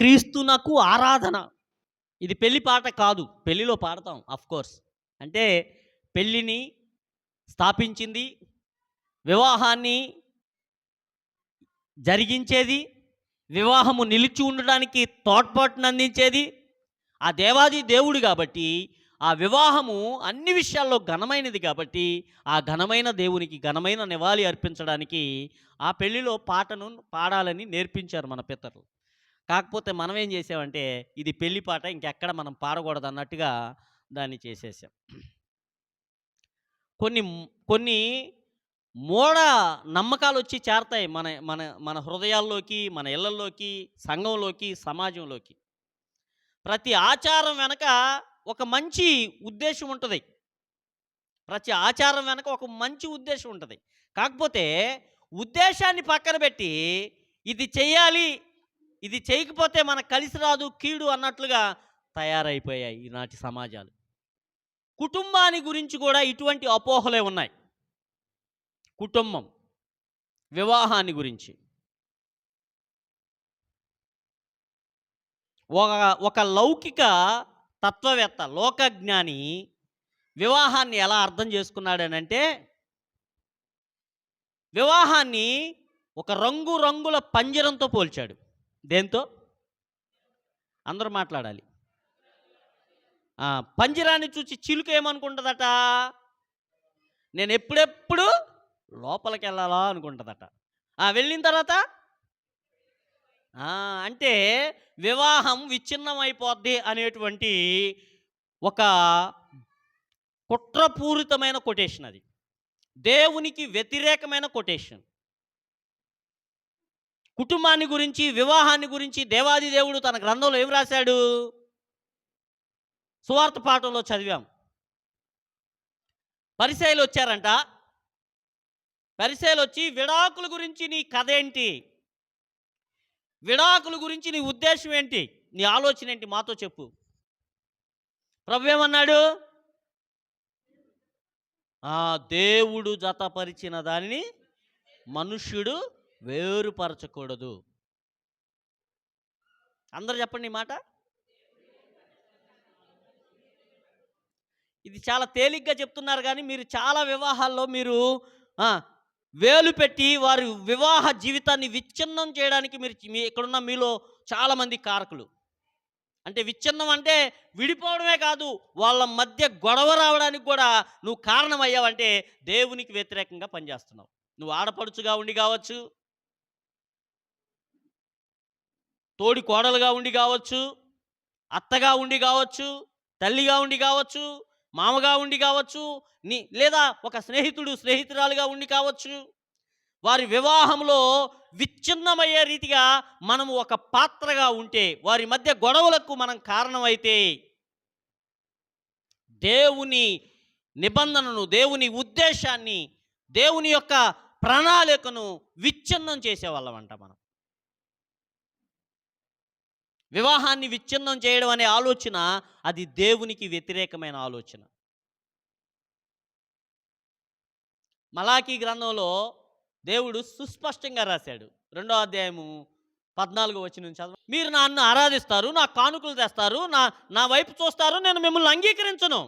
క్రీస్తునకు ఆరాధన. ఇది పెళ్లి పాట కాదు. పెళ్లిలో పాడతాం కోర్స్. అంటే పెళ్ళిని స్థాపించింది, వివాహాన్ని జరిగించేది, వివాహము నిలిచి ఉండడానికి తోడ్పాటునందించేది ఆ దేవాది దేవుడు కాబట్టి, ఆ వివాహము అన్ని విషయాల్లో ఘనమైనది కాబట్టి, ఆ ఘనమైన దేవునికి ఘనమైన నివాళి అర్పించడానికి ఆ పెళ్లిలో పాటను పాడాలని నేర్పించారు మన పితరులు. కాకపోతే మనం ఏం చేసామంటే, ఇది పెళ్లి పాట ఇంకెక్కడ మనం పాడకూడదు అన్నట్టుగా దాన్ని చేసేసాం. కొన్ని కొన్ని మూఢ నమ్మకాలొచ్చి చేరతాయి మన మన మన హృదయాల్లోకి, మన ఇళ్ళల్లోకి, సంఘంలోకి, సమాజంలోకి. ప్రతి ఆచారం వెనక ఒక మంచి ఉద్దేశం ఉంటది. ప్రతి ఆచారం వెనక ఒక మంచి ఉద్దేశం ఉంటది. కాకపోతే ఉద్దేశాన్ని పక్కన పెట్టి, ఇది చెయ్యాలి, ఇది చేయకపోతే మనకు కలిసి రాదు, కీడు అన్నట్లుగా తయారైపోయాయి ఈనాటి సమాజాలు. కుటుంబాన్ని గురించి కూడా ఇటువంటి అపోహలే ఉన్నాయి. కుటుంబం, వివాహాన్ని గురించి. ఒక లౌకిక తత్వవేత్త, లోకజ్ఞాని వివాహాన్ని ఎలా అర్థం చేసుకున్నాడనంటే, వివాహాన్ని ఒక రంగురంగుల పంజరంతో పోల్చాడు. దేంతో? అందరూ మాట్లాడాలి. పంజరాన్ని చూసి చిలుక ఏమనుకుంటుందట? నేను ఎప్పుడెప్పుడు లోపలికి వెళ్ళాలా అనుకుంటుందట. వెళ్ళిన తర్వాత అంటే వివాహం విచ్ఛిన్నమైపోద్ది అనేటువంటి ఒక కుట్రపూరితమైన కొటేషన్ అది. దేవునికి వ్యతిరేకమైన కొటేషన్. కుటుంబాన్ని గురించి, వివాహాన్ని గురించి దేవాది దేవుడు తన గ్రంథంలో ఏం రాశాడు? సువార్త పాఠంలో చదివాం. పరిసయ్యులు వచ్చారంట. పరిసయ్యులు వచ్చి, విడాకుల గురించి నీ కథ ఏంటి? విడాకుల గురించి నీ ఉద్దేశం ఏంటి? నీ ఆలోచన ఏంటి? మాతో చెప్పు. ప్రభు ఏమన్నాడు? దేవుడు జతపరిచిన దానిని మనుష్యుడు వేరుపరచకూడదు. అందరూ చెప్పండి ఈ మాట. ఇది చాలా తేలిగ్గా చెప్తున్నారు, కానీ మీరు చాలా వివాహాల్లో మీరు వేలు పెట్టి వారి వివాహ జీవితాన్ని విచ్ఛిన్నం చేయడానికి మీరు ఇక్కడున్న మీలో చాలామంది కారకులు. అంటే విచ్ఛిన్నం అంటే విడిపోవడమే కాదు, వాళ్ళ మధ్య గొడవ రావడానికి కూడా నువ్వు కారణమయ్యావంటే దేవునికి వ్యతిరేకంగా పనిచేస్తున్నావు. నువ్వు ఆడపడుచుగా ఉండి కావచ్చు, తోడి కోడలుగా ఉండి కావచ్చు, అత్తగా ఉండి కావచ్చు, తల్లిగా ఉండి కావచ్చు, మామగా ఉండి కావచ్చు, లేదా ఒక స్నేహితురాలుగా ఉండి కావచ్చు. వారి వివాహంలో విచ్ఛిన్నమయ్యే రీతిగా మనము ఒక పాత్రగా ఉంటే, వారి మధ్య గొడవలకు మనం కారణమైతే, దేవుని నిబంధనను, దేవుని ఉద్దేశాన్ని, దేవుని యొక్క ప్రణాళికను విచ్ఛిన్నం చేసేవాళ్ళమంట మనం. వివాహాన్ని విచ్ఛిన్నం చేయడం అనే ఆలోచన అది దేవునికి వ్యతిరేకమైన ఆలోచన. మలాకీ గ్రంథంలో దేవుడు సుస్పష్టంగా రాశాడు. 2వ అధ్యాయము 14వ వచనం చదవండి. మీరు నన్ను ఆరాధిస్తారు, నా కానుకలు తెస్తారు, నా వైపు చూస్తారు, నేను మిమ్మల్ని అంగీకరించను.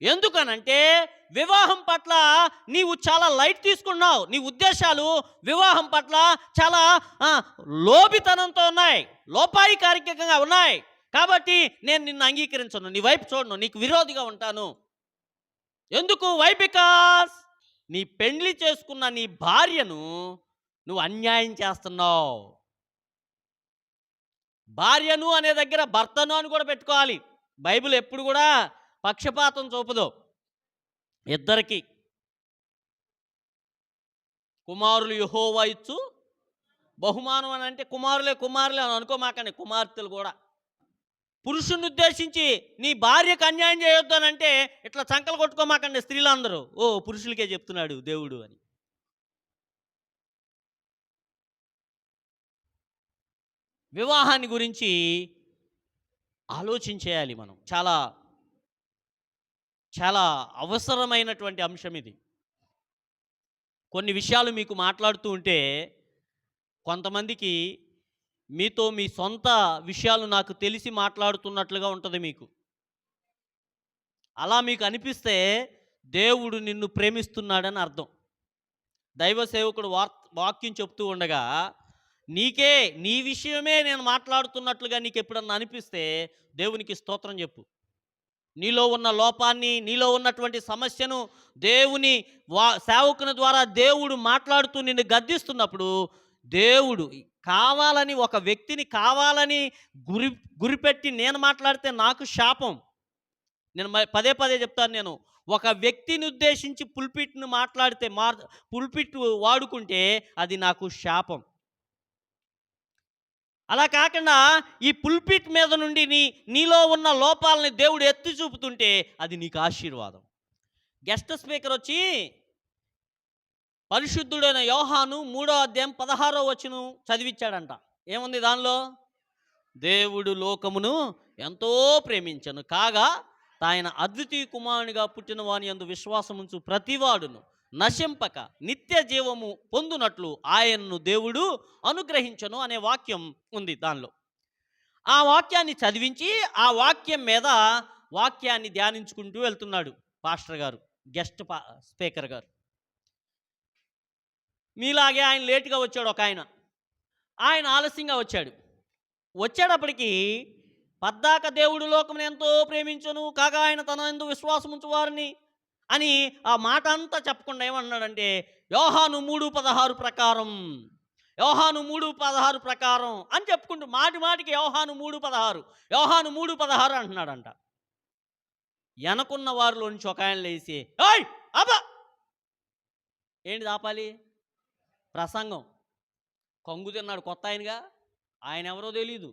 ఎందుకనంటే వివాహం పట్ల నీవు చాలా లైట్ తీసుకున్నావు. నీ ఉద్దేశాలు వివాహం పట్ల చాలా లోభితనంతో ఉన్నాయి, లోపాయికారికంగా ఉన్నాయి. కాబట్టి నేను నిన్ను అంగీకరించను, నీ వైపు చూడను, నీకు విరోధిగా ఉంటాను. ఎందుకు? బికాస్ నీ పెండ్లి చేసుకున్న నీ భార్యను నువ్వు అన్యాయం చేస్తున్నావు. భార్యను అనే దగ్గర భర్తను అని కూడా పెట్టుకోవాలి. బైబిల్ ఎప్పుడు కూడా పక్షపాతం చూపదు. ఇద్దరికి కుమారులు యెహోవా ఇచ్చు బహుమానం అని అంటే కుమారులే అని అనుకోమాకండి. కుమార్తెలు కూడా పురుషుని ఉద్దేశించి నీ భార్యకు అన్యాయం చేయొద్దు అని అంటే ఇట్లా చంకలు కొట్టుకోమాకండి స్త్రీలందరూ. పురుషులకే చెప్తున్నాడు దేవుడు అని. వివాహాన్ని గురించి ఆలోచించేయాలి మనం. చాలా చాలా అవసరమైనటువంటి అంశం ఇది. కొన్ని విషయాలు మీకు మాట్లాడుతూ ఉంటే కొంతమందికి మీతో మీ సొంత విషయాలు నాకు తెలిసి మాట్లాడుతున్నట్లుగా ఉంటుంది మీకు. అలా మీకు అనిపిస్తే దేవుడు నిన్ను ప్రేమిస్తున్నాడని అర్థం. దైవ సేవకుడు వాక్యం చెప్తూ ఉండగా నీకే నీ విషయమే నేను మాట్లాడుతున్నట్లుగా నీకెప్పుడన్నా అనిపిస్తే దేవునికి స్తోత్రం చెప్పు. నీలో ఉన్న లోపాన్ని, నీలో ఉన్నటువంటి సమస్యను దేవుని సేవకుని ద్వారా దేవుడు మాట్లాడుతూ నిన్ను గద్దిస్తున్నప్పుడు, దేవుడు కావాలని ఒక వ్యక్తిని కావాలని గురిపెట్టి నేను మాట్లాడితే నాకు శాపం. నేను పదే పదే చెప్తాను నేను. ఒక వ్యక్తిని ఉద్దేశించి పుల్పిట్‌ని మాట్లాడితే పుల్పిట్ వాడుకుంటే అది నాకు శాపం. అలా కాకుండా ఈ పుల్పిట్ మీద నుండి నీలో ఉన్న లోపాలని దేవుడు ఎత్తి చూపుతుంటే అది నీకు ఆశీర్వాదం. గెస్ట్ స్పీకర్ వచ్చి పరిశుద్ధుడైన యోహాను 3వ అధ్యాయం 16వ వచనం చదివించాడంట. ఏముంది దానిలో? దేవుడు లోకమును ఎంతో ప్రేమించెను కాగా ఆయన అద్వితీయ కుమారునిగా పుట్టిన వాని యందు విశ్వాసముంచు ప్రతివాడును నశింపక నిత్య జీవము పొందునట్లు ఆయన్ను దేవుడు అనుగ్రహించను అనే వాక్యం ఉంది దానిలో. ఆ వాక్యాన్ని చదివించి ఆ వాక్యం మీద వాక్యాన్ని ధ్యానించుకుంటూ వెళ్తున్నాడు పాస్టర్ గారు, గెస్ట్ స్పీకర్ గారు. మీలాగే ఆయన లేటుగా వచ్చాడు. ఒక ఆయన ఆలస్యంగా వచ్చేటప్పటికి పద్దాక దేవుడు లోకమును ఎంతో ప్రేమించును కాగా ఆయన తన యందు విశ్వాసముంచు వారిని అని ఆ మాట అంతా చెప్పకుండా ఏమన్నాడంటే యోహాను 3:16 ప్రకారం, యోహాను 3:16 ప్రకారం అని చెప్పుకుంటూ మాటి మాటికి యోహాను 3:16, యోహాను 3:16 అంటున్నాడంట. వెనకున్న వారిలో నుంచి ఒక ఆయన లేచి ఓయ్ అబ్బా ఏంటి ఆపాలి? ప్రసంగం. కొంగు తిన్నాడు కొత్త ఆయనగా, ఆయన ఎవరో తెలీదు.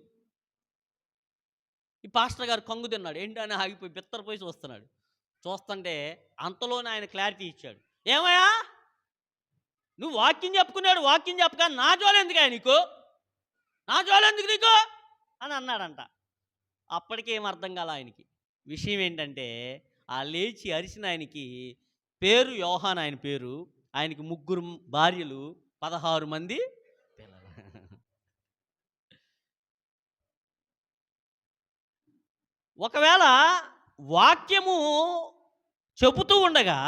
ఈ పాస్టర్ గారు కొంగు తిన్నాడు. ఏంటి అని ఆగిపోయి బిత్తరపోయి చూస్తుంటే అంతలోనే ఆయన క్లారిటీ ఇచ్చాడు. ఏమయ్యా నువ్వు వాక్యం చెప్పుకున్నాడు, వాక్యం చెప్పక నా జోలు ఎందుకు నీకు, నా జోలు ఎందుకు నీకు అని అన్నాడంట. అప్పటికేం అర్థం కాల ఆయనకి. విషయం ఏంటంటే ఆ లేచి అరిసిన ఆయనకి పేరు యోహాను, ఆయన పేరు. ఆయనకి 3 భార్యలు, 16 మంది పిల్లలు. ఒకవేళ వాక్యము చెబుతూ ఉండగా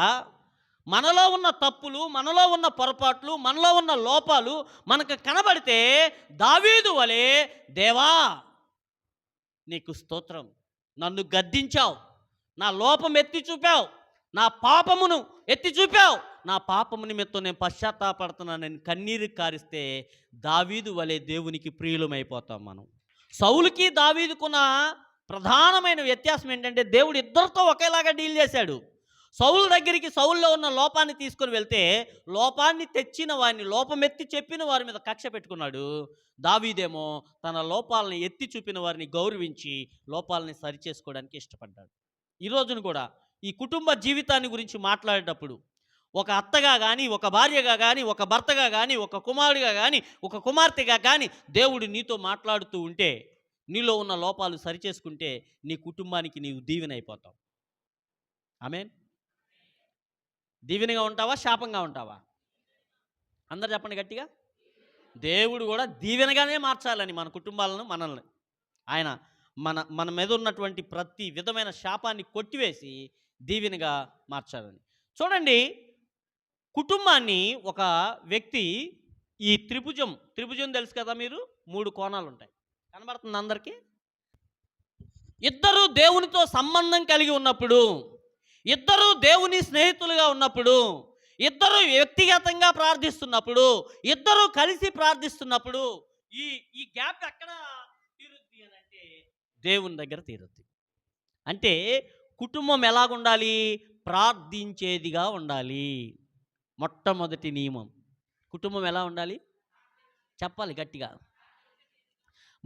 మనలో ఉన్న తప్పులు, మనలో ఉన్న పొరపాట్లు, మనలో ఉన్న లోపాలు మనకు కనబడితే దావీదు వలె దేవా నీకు స్తోత్రం, నన్ను గద్దించావు, నా లోపం ఎత్తి చూపావు, నా పాపమును ఎత్తి చూపావు, నా పాపము నిమిత్తం నేను పశ్చాత్తాపడుతున్నానని కన్నీరు కారిస్తే దావీదు వలె దేవునికి ప్రియులమైపోతాం మనం. సౌలుకి దావీదుకున్న ప్రధానమైన వ్యత్యాసం ఏంటంటే దేవుడు ఇద్దరితో ఒకేలాగా డీల్ చేశాడు. సౌలు దగ్గరికి సౌల్లో ఉన్న లోపాన్ని తీసుకొని వెళ్తే లోపాన్ని తెచ్చిన వారిని, లోపమెత్తి చెప్పిన వారి మీద కక్ష పెట్టుకున్నాడు. దావీదేమో తన లోపాలని ఎత్తి చూపిన వారిని గౌరవించి లోపాలని సరిచేసుకోవడానికి ఇష్టపడ్డాడు. ఈ రోజున కూడా ఈ కుటుంబ జీవితాన్ని గురించి మాట్లాడేటప్పుడు ఒక అత్తగా కానీ, ఒక భార్యగా కానీ, ఒక భర్తగా కానీ, ఒక కుమారుడిగా కానీ, ఒక కుమార్తెగా కానీ దేవుడు నీతో మాట్లాడుతూ ఉంటే నీలో ఉన్న లోపాలు సరిచేసుకుంటే నీ కుటుంబానికి నీవు దీవెన అయిపోతావు. ఆమేన్. దీవెనగా ఉంటావా, శాపంగా ఉంటావా? అందరు చెప్పండి గట్టిగా. దేవుడు కూడా దీవెనగానే మార్చాలని మన కుటుంబాలను, మనల్ని ఆయన మన మీద ఉన్నటువంటి ప్రతి విధమైన శాపాన్ని కొట్టివేసి దీవెనగా మార్చాలని. చూడండి, కుటుంబాన్ని ఒక వ్యక్తి ఈ త్రిభుజం తెలుసు కదా మీరు, 3 కోణాలు ఉంటాయి. కనబడుతుంది అందరికీ? ఇద్దరు దేవునితో సంబంధం కలిగి ఉన్నప్పుడు, ఇద్దరు దేవుని స్నేహితులుగా ఉన్నప్పుడు, ఇద్దరు వ్యక్తిగతంగా ప్రార్థిస్తున్నప్పుడు, ఇద్దరు కలిసి ప్రార్థిస్తున్నప్పుడు ఈ గ్యాప్ ఎక్కడ తీరుద్ది అని అంటే దేవుని దగ్గర తీరుద్ది. అంటే కుటుంబం ఎలాగుండాలి? ప్రార్థించేదిగా ఉండాలి. మొట్టమొదటి నియమం. కుటుంబం ఎలా ఉండాలి చెప్పాలి గట్టిగా.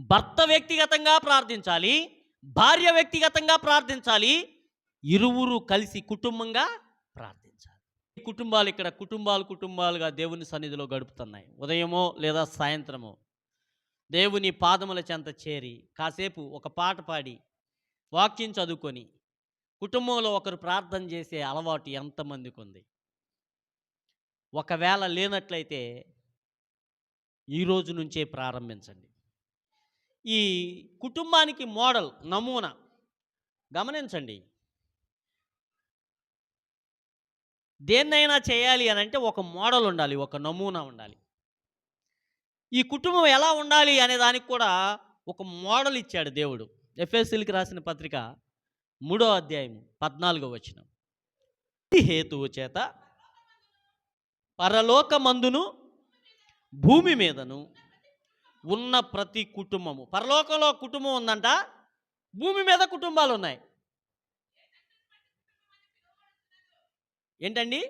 భర్త వ్యక్తిగతంగా ప్రార్థించాలి, భార్య వ్యక్తిగతంగా ప్రార్థించాలి, ఇరువురు కలిసి కుటుంబంగా ప్రార్థించాలి. కుటుంబాలు ఇక్కడ కుటుంబాలుగా దేవుని సన్నిధిలో గడుపుతున్నాయి. ఉదయమో లేదా సాయంత్రమో దేవుని పాదముల చెంత చేరి కాసేపు ఒక పాట పాడి వాక్యం చదువుకొని కుటుంబంలో ఒకరు ప్రార్థన చేసే అలవాటు ఎంతమందికి ఉంది? ఒకవేళ లేనట్లయితే ఈ రోజు నుంచే ప్రారంభించండి. ఈ కుటుంబానికి మోడల్, నమూనా గమనించండి. దేన్నైనా చేయాలి అనంటే ఒక మోడల్ ఉండాలి, ఒక నమూనా ఉండాలి. ఈ కుటుంబం ఎలా ఉండాలి అనే దానికి కూడా ఒక మోడల్ ఇచ్చాడు దేవుడు. ఎఫెసీయులకు రాసిన పత్రిక 3వ అధ్యాయం 14వ వచనం. ఈ హేతువు చేత పరలోకమందును భూమి మీదను ఉన్న ప్రతి కుటుంబము, పరలోకంలో కుటుంబం ఉందంట, భూమి మీద కుటుంబాలు ఉన్నాయి. ఏంటండి?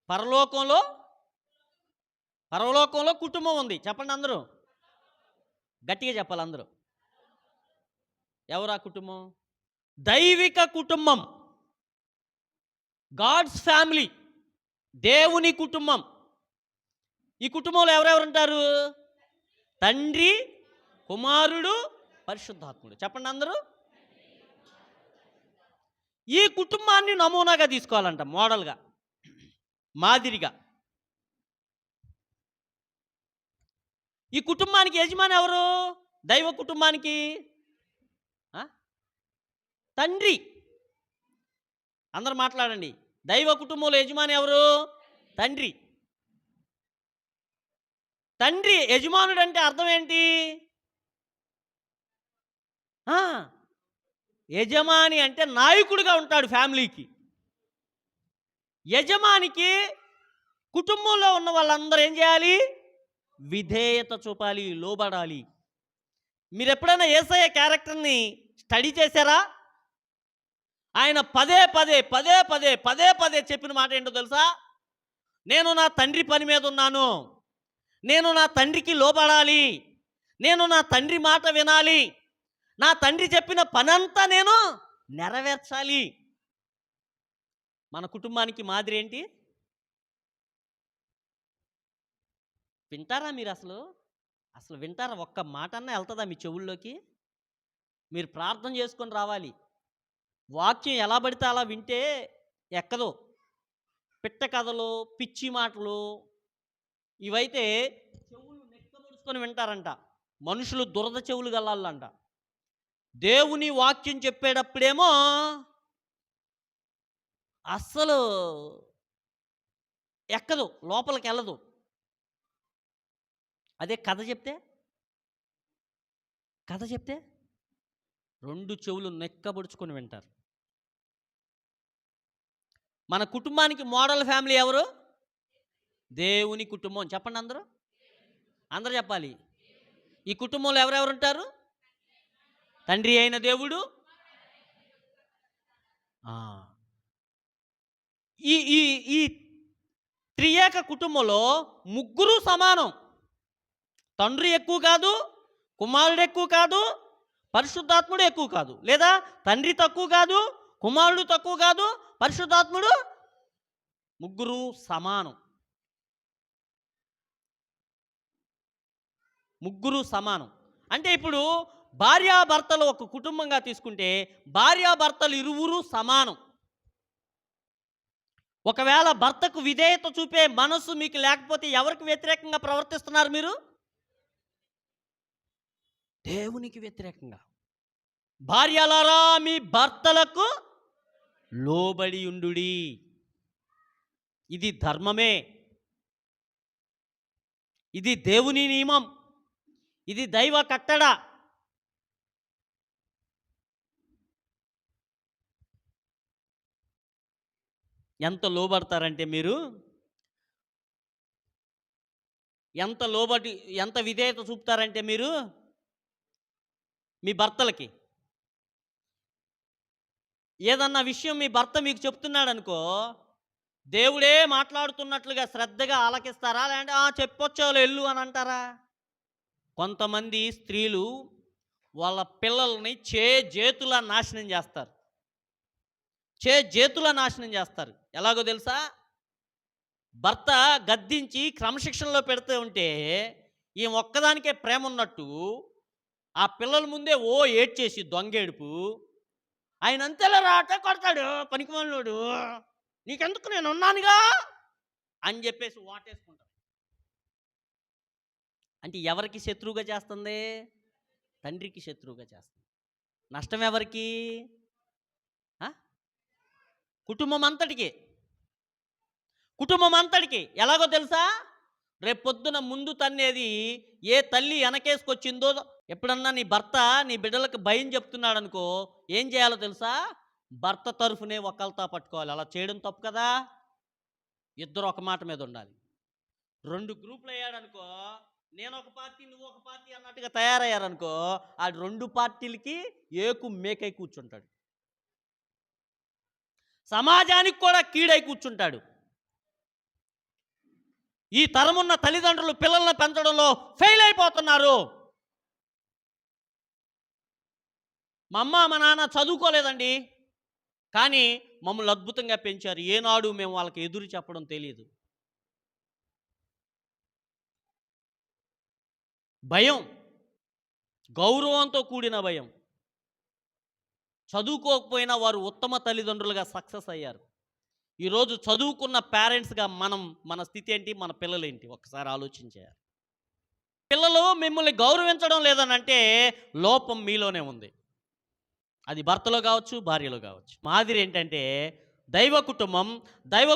పరలోకంలో పరలోకంలో కుటుంబం ఉంది. చెప్పండి అందరూ, గట్టిగా చెప్పాలి అందరూ. ఎవరా కుటుంబం? దైవిక కుటుంబం, గాడ్స్ ఫ్యామిలీ, దేవుని కుటుంబం. ఈ కుటుంబంలో ఎవరెవరు ఉంటారు? తండ్రి, కుమారుడు, పరిశుద్ధాత్ముడు. చెప్పండి అందరూ. ఈ కుటుంబాన్ని నమూనాగా తీసుకోవాలంట, మోడల్గా, మాదిరిగా. ఈ కుటుంబానికి యజమాని ఎవరు? దైవ కుటుంబానికి తండ్రి. అందరూ మాట్లాడండి. దైవ కుటుంబంలో యజమాని ఎవరు? తండ్రి. తండ్రి యజమానుడు అంటే అర్థం ఏంటి? యజమాని అంటే నాయకుడిగా ఉంటాడు ఫ్యామిలీకి. యజమానికి కుటుంబంలో ఉన్న వాళ్ళందరూ ఏం చేయాలి? విధేయత చూపాలి, లోబడాలి. మీరు ఎప్పుడైనా యేసయ్య క్యారెక్టర్ని స్టడీ చేశారా? ఆయన పదే పదే చెప్పిన మాట ఏంటో తెలుసా? నేను నా తండ్రి పని మీద ఉన్నాను, నేను నా తండ్రికి లోబడాలి, నేను నా తండ్రి మాట వినాలి, నా తండ్రి చెప్పిన పనంతా నేను నెరవేర్చాలి. మన కుటుంబానికి మాదిరి ఏంటి? వింటారా మీరు? అసలు వింటారా? ఒక్క మాట అన్నా వెళ్తుందా మీ చెవుల్లోకి? మీరు ప్రార్థన చేసుకొని రావాలి. వాక్యం ఎలా పడితే అలా వింటే ఎక్కదు. పిట్ట కథలు, పిచ్చి మాటలు ఇవైతే చెవులు నెక్కబడుచుకొని వింటారంట. మనుషులు దురద చెవులు గల్లాలంట. దేవుని వాక్యం చెప్పేటప్పుడేమో అస్సలు ఎక్కదు, లోపలికి వెళ్ళదు. అదే కథ చెప్తే 2 చెవులు నెక్కబడుచుకొని వింటారు. మన కుటుంబానికి మోడల్ ఫ్యామిలీ ఎవరు? దేవుని కుటుంబం. చెప్పండి అందరూ, అందరూ చెప్పాలి. ఈ కుటుంబంలో ఎవరెవరు ఉంటారు? తండ్రి అయిన దేవుడు, ఈ ఈ ఈ త్రియేక కుటుంబంలో ముగ్గురు సమానం. తండ్రి ఎక్కువ కాదు, కుమారుడు ఎక్కువ కాదు, పరిశుద్ధాత్ముడు ఎక్కువ కాదు. లేదా తండ్రి తక్కువ కాదు, కుమారుడు తక్కువ కాదు, పరిశుద్ధాత్ముడు, ముగ్గురు సమానం. ముగ్గురు సమానం అంటే ఇప్పుడు భార్యాభర్తలు ఒక కుటుంబంగా తీసుకుంటే భార్యాభర్తలు ఇరువురు సమానం. ఒకవేళ భర్తకు విధేయత చూపే మనసు మీకు లేకపోతే ఎవరికి వ్యతిరేకంగా ప్రవర్తిస్తున్నారు మీరు? దేవునికి వ్యతిరేకంగా. భార్యలారా మీ భర్తలకు లోబడి ఉండుడి. ఇది ధర్మమే, ఇది దేవుని నియమం, ఇది దైవ కట్టడ. ఎంత లోబడతారంటే మీరు, ఎంత విధేయత చూపుతారంటే మీరు మీ భర్తలకి. ఏదన్నా విషయం మీ భర్త మీకు చెప్తున్నాడు అనుకో, దేవుడే మాట్లాడుతున్నట్లుగా శ్రద్ధగా ఆలకిస్తారా? లేదంటే చెప్పొచ్చావులే ఎల్లు అని అంటారా? కొంతమంది స్త్రీలు వాళ్ళ పిల్లల్ని చేతులా నాశనం చేస్తారు. చేతులా నాశనం చేస్తారు. ఎలాగో తెలుసా? భర్త గద్దించి క్రమశిక్షణలో పెడుతూ ఉంటే ఈ ఒక్కదానికే ప్రేమ ఉన్నట్టు ఆ పిల్లల ముందే ఏడ్చేసి దొంగేడుపు, ఆయన అంతేలా రాట కొడతాడు, పనికిమాలినోడు, నీకెందుకు నేను ఉన్నానుగా అని చెప్పేసి వాటేసుకుంటాడు. అంటే ఎవరికి శత్రువుగా చేస్తుంది? తండ్రికి శత్రువుగా చేస్తుంది. నష్టం ఎవరికి? ఆ? కుటుంబం అంతటికి. కుటుంబం అంతటికి ఎలాగో తెలుసా? రేపొద్దున ముందు తన్నేది ఏ తల్లి వెనకేసుకొచ్చిందో. ఎప్పుడన్నా నీ భర్త నీ బిడ్డలకు భయం చెప్తున్నాడనుకో, ఏం చేయాలో తెలుసా? భర్త తరఫునే ఒకళ్ళతో పట్టుకోవాలి. అలా చేయడం తప్పు కదా. ఇద్దరు ఒక మాట మీద ఉండాలి. 2 గ్రూపులు అయ్యాడనుకో, నేను ఒక పార్టీ నువ్వు ఒక పార్టీ అన్నట్టుగా తయారయ్యారనుకో, ఆ 2 పార్టీలకి ఏకు మేకై కూర్చుంటాడు. సమాజానికి కూడా కీడై కూర్చుంటాడు. ఈ తరమున్న తల్లిదండ్రులు పిల్లల్ని పెంచడంలో ఫెయిల్ అయిపోతున్నారు. మా అమ్మ మా నాన్న చదువుకోలేదండి, కానీ మమ్మల్ని అద్భుతంగా పెంచారు. ఏనాడు మేము వాళ్ళకి ఎదురు చెప్పడం తెలియదు. భయం, గౌరవంతో కూడిన భయం. చదువుకోకపోయినా వారు ఉత్తమ తల్లిదండ్రులుగా సక్సెస్ అయ్యారు. ఈరోజు చదువుకున్న పేరెంట్స్గా మన స్థితి ఏంటి? మన పిల్లలు ఏంటి? ఒక్కసారి ఆలోచించారు. పిల్లలు మిమ్మల్ని గౌరవించడం లేదనంటే లోపం మీలోనే ఉంది. అది భర్తలో కావచ్చు, భార్యలో కావచ్చు. మాదిరి ఏంటంటే దైవ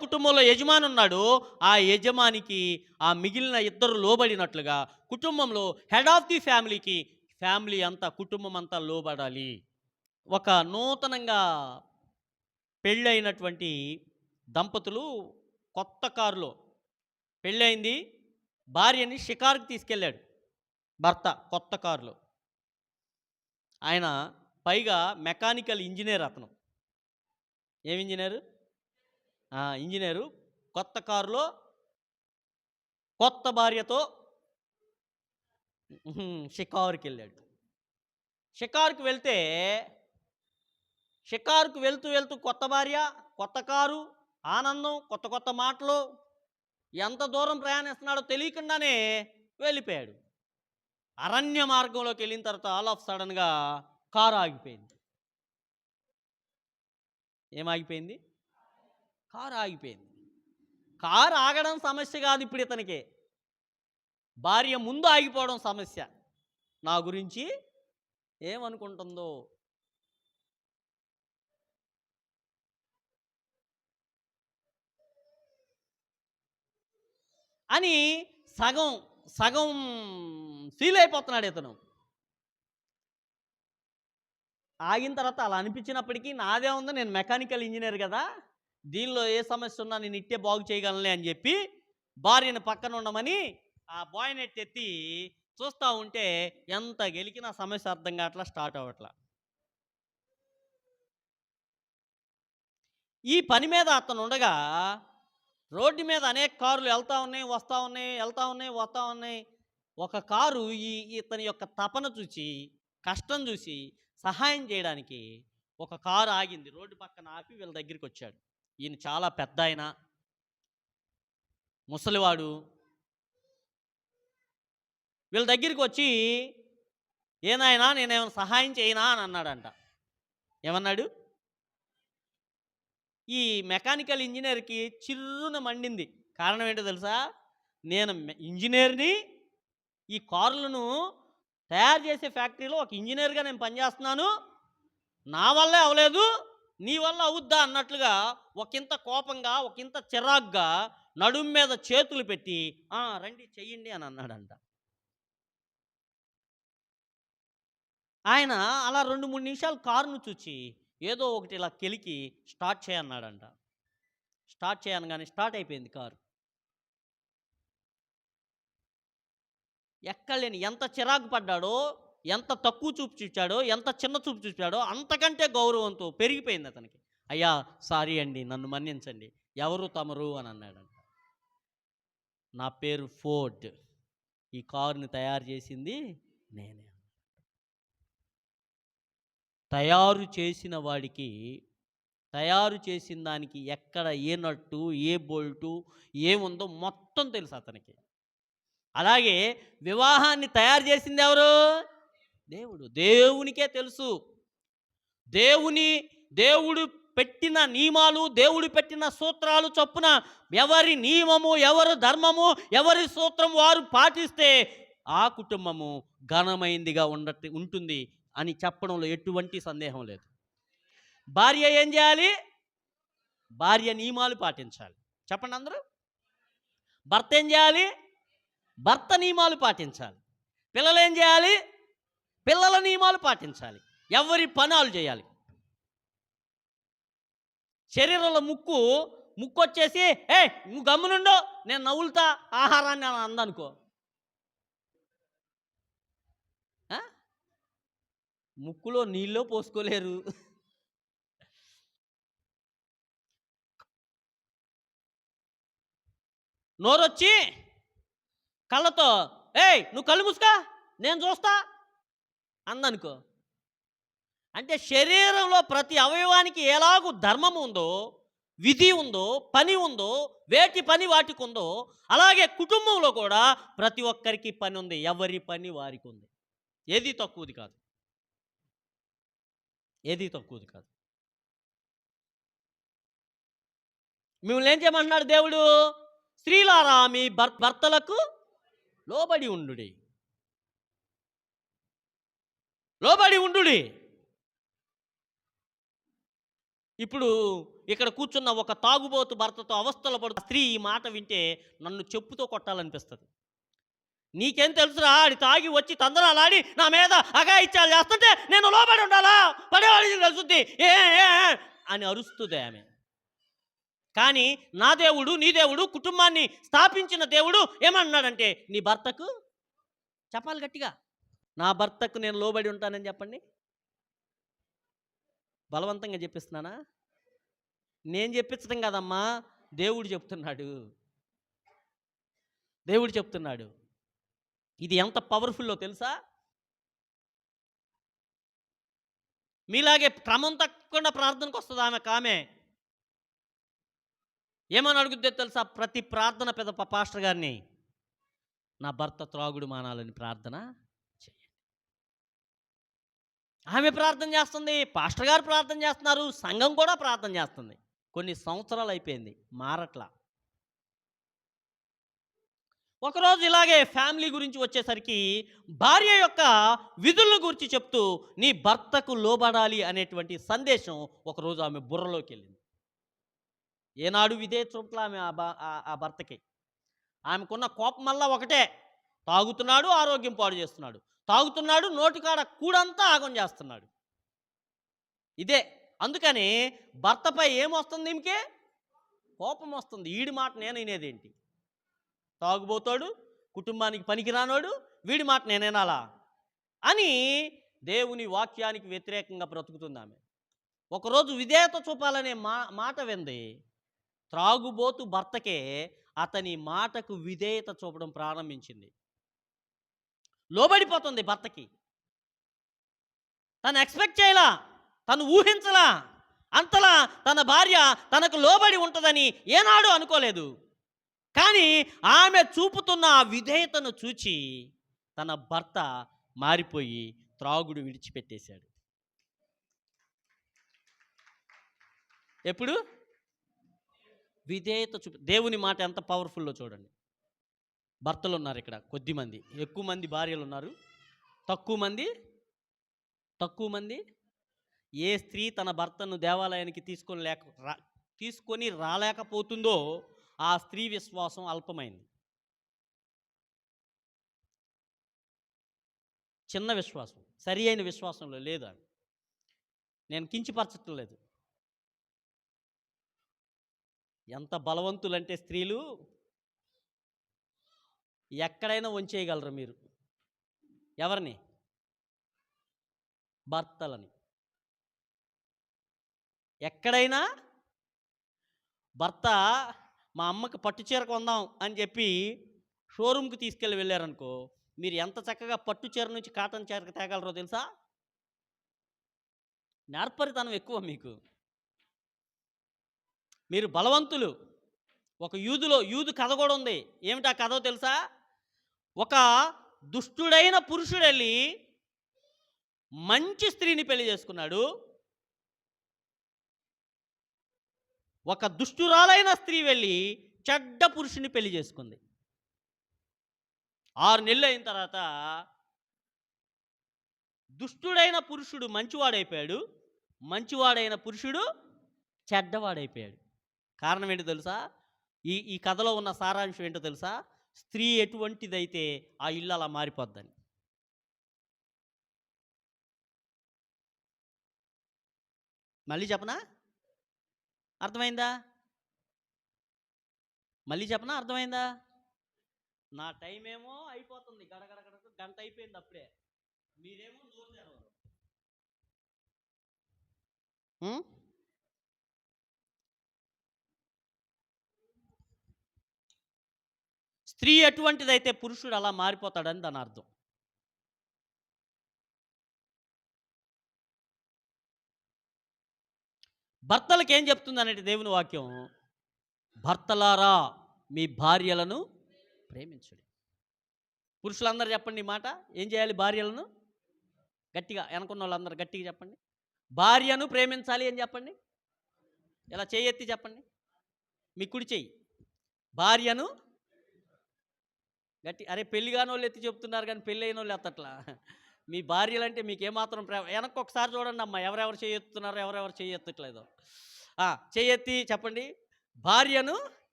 కుటుంబంలో యజమాని ఉన్నాడు. ఆ యజమానికి ఆ మిగిలిన ఇద్దరు లోబడినట్లుగా కుటుంబంలో హెడ్ ఆఫ్ ది ఫ్యామిలీకి ఫ్యామిలీ అంతా, కుటుంబం అంతా లోబడాలి. ఒక నూతనంగా పెళ్ళైనటువంటి దంపతులు కొత్త కారులో, పెళ్ళయింది, భార్యని షికారుకి తీసుకెళ్ళాడు భర్త కొత్త కారులో. ఆయన పైగా మెకానికల్ ఇంజనీర్. అతను ఏం ఇంజనీరు? ఇంజనీరు. కొత్త కారులో కొత్త భార్యతో షికారుకి వెళ్ళాడు. షికారుకు వెళ్తూ కొత్త భార్య, కొత్త కారు, ఆనందం, కొత్త మాటలు. ఎంత దూరం ప్రయాణిస్తున్నాడో తెలియకుండానే వెళ్ళిపోయాడు. అరణ్య మార్గంలోకి వెళ్ళిన తర్వాత ఆల్ ఆఫ్ సడన్గా కారు ఆగిపోయింది. ఏమాగిపోయింది? కారు ఆగిపోయింది. కారు ఆగడం సమస్య కాదు ఇప్పుడు ఇతనికి, భార్య ముందు ఆగిపోవడం సమస్య. నా గురించి ఏమనుకుంటుందో. అని సగం సగం ఫీల్ అయిపోతున్నాడు ఇతను. ఆగిన తర్వాత అలా అనిపించినప్పటికీ నాదే ఉంది, నేను మెకానికల్ ఇంజనీర్ కదా, దీనిలో ఏ సమస్య ఉన్నా నేను ఇట్టే బాగు చేయగలనే అని చెప్పి భార్యను పక్కన ఉండమని ఆ బాయ్నెట్ ఎత్తి చూస్తూ ఉంటే ఎంత గెలికినా సమస్య అర్థం కావట్లా, స్టార్ట్ అవ్వట్లా. ఈ పని మీద అతను ఉండగా రోడ్డు మీద అనేక కార్లు వెళ్తూ ఉన్నాయి, వస్తూ ఉన్నాయి. ఒక కారు ఇతని యొక్క తపన చూసి, కష్టం చూసి సహాయం చేయడానికి ఒక కారు ఆగింది. రోడ్డు పక్కన ఆపి వీళ్ళ దగ్గరికి వచ్చాడు. ఈయన చాలా పెద్ద ఆయన, ముసలివాడు. వీళ్ళ దగ్గరికి వచ్చి, ఏనాయనా నేనేమైనా సహాయం చేయనా అని అన్నాడంట. ఏమన్నాడు? ఈ మెకానికల్ ఇంజనీర్కి చిర్రున మండింది. కారణం ఏంటో తెలుసా? నేను ఇంజనీర్ని, ఈ కార్లను తయారు చేసే ఫ్యాక్టరీలో ఒక ఇంజనీర్గా నేను పనిచేస్తున్నాను, నా వల్లే అవ్వలేదు, నీ వల్ల అవుద్దా అన్నట్లుగా ఒకంత కోపంగా, ఒకంత చిరాగ్గా నడుం మీద చేతులు పెట్టి రండి చెయ్యండి అని అన్నాడంట. ఆయన అలా 2-3 నిమిషాలు కారును చూచి ఏదో ఒకటి ఇలా కెలికి స్టార్ట్ చేయన్నాడంట. స్టార్ట్ చేయనగానే స్టార్ట్ అయిపోయింది కారు. ఎక్కలేని ఎంత చిరాకు పడ్డాడో, ఎంత తక్కువ చూపు చూచాడో, ఎంత చిన్న చూపు చూచాడో అంతకంటే గౌరవంతో పెరిగిపోయింది అతనికి. అయ్యా సారీ అండి, నన్ను మన్నించండి, ఎవరు తమరు అని అన్నాడంట. నా పేరు ఫోర్డ్, ఈ కారుని తయారు చేసింది నేనే. తయారు చేసిన వాడికి, తయారు చేసిన దానికి ఎక్కడ ఏ నట్టు, ఏ బోల్టు ఏముందో మొత్తం తెలుసు అతనికి. అలాగే వివాహాన్ని తయారు చేసింది ఎవరు? దేవుడు. దేవునికే తెలుసు. దేవుడు పెట్టిన నియమాలు, దేవుడు పెట్టిన సూత్రాలు చొప్పున ఎవరి నియమము, ఎవరి ధర్మము, ఎవరి సూత్రం వారు పాటిస్తే ఆ కుటుంబము ఘనమైందిగా ఉంటుంది అని చెప్పడంలో ఎటువంటి సందేహం లేదు. భార్య ఏం చేయాలి? భార్య నియమాలు పాటించాలి. చెప్పండి అందరూ. భర్త ఏం చేయాలి? భర్త నియమాలు పాటించాలి. పిల్లలేం చేయాలి? పిల్లల నియమాలు పాటించాలి. ఎవరి పనాలు చేయాలి. శరీరంలో ముక్కొచ్చేసి నువ్వు గమ్మునుండో నేను నవ్వులుతా ఆహారాన్ని అని అందనుకో, ముక్కులో నీళ్ళో పోసుకోలేరు. నోరొచ్చి కళ్ళతో నువ్వు కళ్ళు మూసుకా నేను చూస్తా అందనుకో. అంటే శరీరంలో ప్రతి అవయవానికి ఎలాగూ ధర్మం ఉందో, విధి ఉందో, పని ఉందో, వేటి పని వాటికి ఉందో, అలాగే కుటుంబంలో కూడా ప్రతి ఒక్కరికి పని ఉంది. ఎవరి పని వారికి ఉంది. ఏది తక్కువది కాదు. ఏది తక్కువది కాదు. మిమ్మల్ని ఏం చేయమంటున్నాడు దేవుడు? స్త్రీలారా మీ భర్తలకు లోబడి ఉండుడి. లోబడి ఉండుడి. ఇప్పుడు ఇక్కడ కూర్చున్న ఒక తాగుబోతు భర్తతో అవస్థలు పడు స్త్రీ ఈ మాట వింటే నన్ను చెప్పుతో కొట్టాలనిపిస్తుంది. నీకేం తెలుసురా, ఆడి తాగి వచ్చి తందరాలాడి నా మీద అఘాయిత్యాలు చేస్తుంటే నేను లోబడి ఉండాలా? పడేవాడికి తెలుసుద్ది అని అరుస్తుంది ఆమె. కానీ నా దేవుడు, నీ దేవుడు, కుటుంబాన్ని స్థాపించిన దేవుడు ఏమన్నాడంటే నీ భర్తకు చెప్పాలి గట్టిగా, నా భర్తకు నేను లోబడి ఉంటానని చెప్పండి. బలవంతంగా చెప్పిస్తున్నానా? నేను చెప్పించడం కదమ్మా, దేవుడు చెప్తున్నాడు. దేవుడు చెప్తున్నాడు. ఇది ఎంత పవర్ఫుల్లో తెలుసా? మీలాగే క్రమం తప్పకుండా ప్రార్థనకు వస్తుంది ఆమె. ఏమని అడుగుద్దో తెలుసా? ప్రతి ప్రార్థన పెద్ద పాస్టర్ గారిని, నా భర్త త్రాగుడు మానాలని ప్రార్థన చేయండి. ఆమె ప్రార్థన చేస్తుంది, పాస్టర్ గారు ప్రార్థన చేస్తున్నారు, సంఘం కూడా ప్రార్థన చేస్తుంది. కొన్ని సంవత్సరాలు అయిపోయింది, మారట్లా. ఒకరోజు ఇలాగే ఫ్యామిలీ గురించి వచ్చేసరికి భార్య యొక్క విధుల గురించి చెప్తూ నీ భర్తకు లోబడాలి అనేటువంటి సందేశం ఒకరోజు ఆమె బుర్రలోకి వెళ్ళింది. ఏనాడు ఇదే చూపట్ల ఆమె ఆ భర్తకి. ఆమెకున్న కోపం వల్ల ఒకటే, తాగుతున్నాడు, ఆరోగ్యం పాడు చేస్తున్నాడు, తాగుతున్నాడు, నోటికాడ కూడంతా ఆగం చేస్తున్నాడు. ఇదే. అందుకని భర్తపై ఏమొస్తుంది? ఈమెకే కోపం వస్తుంది. వీడి మాట నేను వినేదేంటి? తాగుబోతాడు, కుటుంబానికి పనికిరానోడు, వీడి మాట నేనేనాలా అని దేవుని వాక్యానికి వ్యతిరేకంగా బ్రతుకుతుంది ఆమె. ఒకరోజు విధేయత చూపాలనే మాట వింది. త్రాగుబోతు భర్తకే అతని మాటకు విధేయత చూపడం ప్రారంభించింది. లోబడిపోతుంది భర్తకి. తను ఎక్స్పెక్ట్ చేయలా, తను ఊహించలా, అంతలా తన భార్య తనకు లోబడి ఉంటుందని ఏనాడు అనుకోలేదు. కానీ ఆమె చూపుతున్న ఆ విధేయతను చూచి తన భర్త మారిపోయి త్రాగుడు విడిచిపెట్టేశాడు. ఎప్పుడు? విధేయత దేవుని మాట ఎంత పవర్ఫుల్లో చూడండి. భర్తలు ఉన్నారు ఇక్కడ కొద్దిమంది, ఎక్కువ మంది భార్యలు ఉన్నారు, తక్కువ మంది. ఏ స్త్రీ తన భర్తను దేవాలయానికి తీసుకొని రాలేకపోతుందో ఆ స్త్రీ విశ్వాసం అల్పమైంది. చిన్న విశ్వాసం, సరి అయిన విశ్వాసంలో లేదు. నేను కించపరచటం లేదు. ఎంత బలవంతులంటే స్త్రీలు ఎక్కడైనా వంచేయగలరు. మీరు ఎవరిని? భర్తలని. ఎక్కడైనా భర్త మా అమ్మకి పట్టు చీర కొందాం అని చెప్పి షోరూమ్కి వెళ్ళారనుకో, మీరు ఎంత చక్కగా పట్టు చీర నుంచి కాటన్ చీరకు తేగలరో తెలుసా? నేర్పరితనం ఎక్కువ మీకు. మీరు బలవంతులు. ఒక యూదు కథ కూడా ఉంది. ఏమిటా కథో తెలుసా? ఒక దుష్టుడైన పురుషుడు వెళ్ళి మంచి స్త్రీని పెళ్లి చేసుకున్నాడు. ఒక దుష్టురాలైన స్త్రీ వెళ్ళి చెడ్డ పురుషుని పెళ్లి చేసుకుంది. 6 నెలలు అయిన తర్వాత దుష్టుడైన పురుషుడు మంచివాడైపోయాడు. మంచివాడైన పురుషుడు చెడ్డవాడైపోయాడు. కారణం ఏంటో తెలుసా? ఈ ఈ కథలో ఉన్న సారాంశం ఏంటో తెలుసా? స్త్రీ ఎటువంటిదైతే ఆ ఇల్లు అలా మారిపోద్దని. మళ్ళీ చెప్పనా? అర్థమైందా? మళ్ళీ చెప్పనా? అర్థమైందా? నా టైమేమో అయిపోతుంది. గడగడ గడగడ గంట అయిపోయింది అప్పుడే. మీరేమో నోరు తెరవరు. హ్మ్? స్త్రీ ఎటువంటిదైతే పురుషుడు అలా మారిపోతాడని దాని అర్థం. భర్తలకు ఏం చెప్తుందనంటే దేవుని వాక్యం, భర్తలారా మీ భార్యలను ప్రేమించుడి. పురుషులందరూ చెప్పండి ఈ మాట. ఏం చేయాలి భార్యలను? గట్టిగా వెనకున్న వాళ్ళందరూ గట్టిగా చెప్పండి. భార్యను ప్రేమించాలి అని చెప్పండి. ఇలా చేయెత్తి చెప్పండి. మీ కుడి చెయ్యి. భార్యను గట్టి అరే పెళ్లి కాని వాళ్ళు ఎత్తి చెప్తున్నారు కానీ పెళ్ళి అయిన వాళ్ళు ఎత్తట్లా. మీ భార్యలంటే మీకు ఏమాత్రం ప్రేమ వెనక్కి ఒకసారి చూడండి అమ్మా, ఎవరెవరు చేయెత్తుతున్నారో ఎవరెవరు చేయెత్తట్లేదో. చేయెత్తి చెప్పండి. భార్యను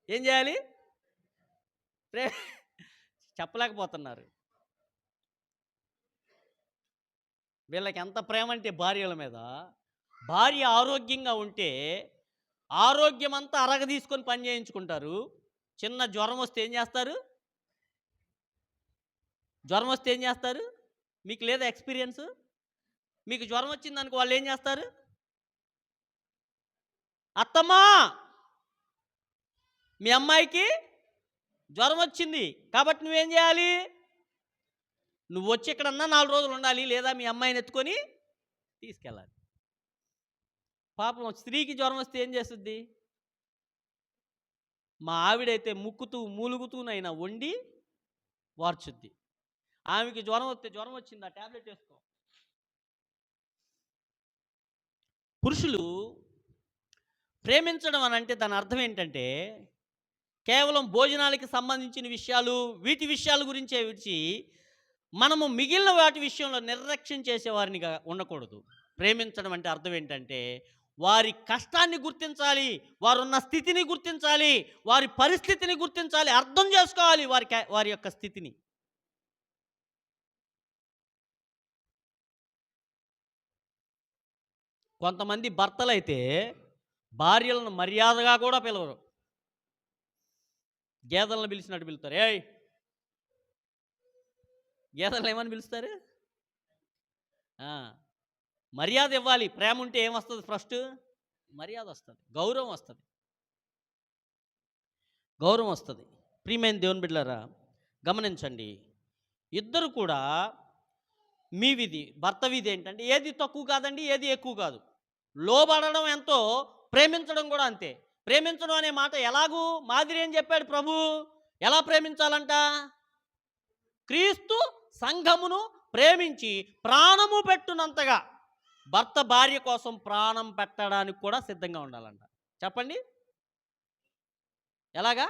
ఏం చేయాలి? ప్రే చెప్పలేకపోతున్నారు. వీళ్ళకి ఎంత ప్రేమ అంటే భార్యల మీద. భార్య ఆరోగ్యంగా ఉంటే ఆరోగ్యం అంతా అరగ తీసుకొని పని చేయించుకుంటారు. చిన్న జ్వరం వస్తే ఏం చేస్తారు? జ్వరం వస్తే ఏం చేస్తారు? మీకు లేదా ఎక్స్పీరియన్స్? మీకు జ్వరం వచ్చిందనుకో వాళ్ళు ఏం చేస్తారు? అత్తమ్మా మీ అమ్మాయికి జ్వరం వచ్చింది కాబట్టి నువ్వేం చేయాలి? నువ్వు వచ్చి ఇక్కడన్నా 4 రోజులు ఉండాలి, లేదా మీ అమ్మాయిని ఎత్తుకొని తీసుకెళ్ళాలి. పాపం స్త్రీకి జ్వరం వస్తే ఏం చేస్తుంది? మా ఆవిడైతే ముక్కుతూ మూలుగుతూనైనా వండి వార్చుద్ది. ఆమెకి జ్వరం వస్తే జ్వరం వచ్చింది, ఆ ట్యాబ్లెట్ వేసుకో. పురుషులు ప్రేమించడం అని అంటే దాని అర్థం ఏంటంటే కేవలం భోజనాలకి సంబంధించిన విషయాలు వీటి విషయాల గురించే విడిచి మనము మిగిలిన వాటి విషయంలో నిర్లక్ష్యం చేసేవారినిగా ఉండకూడదు. ప్రేమించడం అంటే అర్థం ఏంటంటే వారి కష్టాన్ని గుర్తించాలి, వారున్న స్థితిని గుర్తించాలి, వారి పరిస్థితిని గుర్తించాలి, అర్థం చేసుకోవాలి వారి యొక్క స్థితిని. కొంతమంది భర్తలైతే భార్యలను మర్యాదగా కూడా పిలవరు. గేదెలను పిలిచినట్టు పిలుస్తారు. ఏయ్ గేదెలను ఏమని పిలుస్తారు? మర్యాద ఇవ్వాలి. ప్రేమ ఉంటే ఏమొస్తుంది? ఫస్ట్ మర్యాద వస్తుంది, గౌరవం వస్తుంది. గౌరవం వస్తుంది. ప్రియమైన దేవుని బిడ్డలారా గమనించండి, ఇద్దరు కూడా మీ విధి భర్త విధి ఏంటంటే ఏది తక్కువ కాదండి, ఏది ఎక్కువ కాదు. లోబడడం ఎంతో, ప్రేమించడం కూడా అంతే. ప్రేమించడం అనే మాట ఎలాగూ మాదిరి ఏం చెప్పాడు ప్రభు? ఎలా ప్రేమించాలంట? క్రీస్తు సంఘమును ప్రేమించి ప్రాణము పెట్టునంతగా భర్త భార్య కోసం ప్రాణం పెట్టడానికి కూడా సిద్ధంగా ఉండాలంట. చెప్పండి ఎలాగా?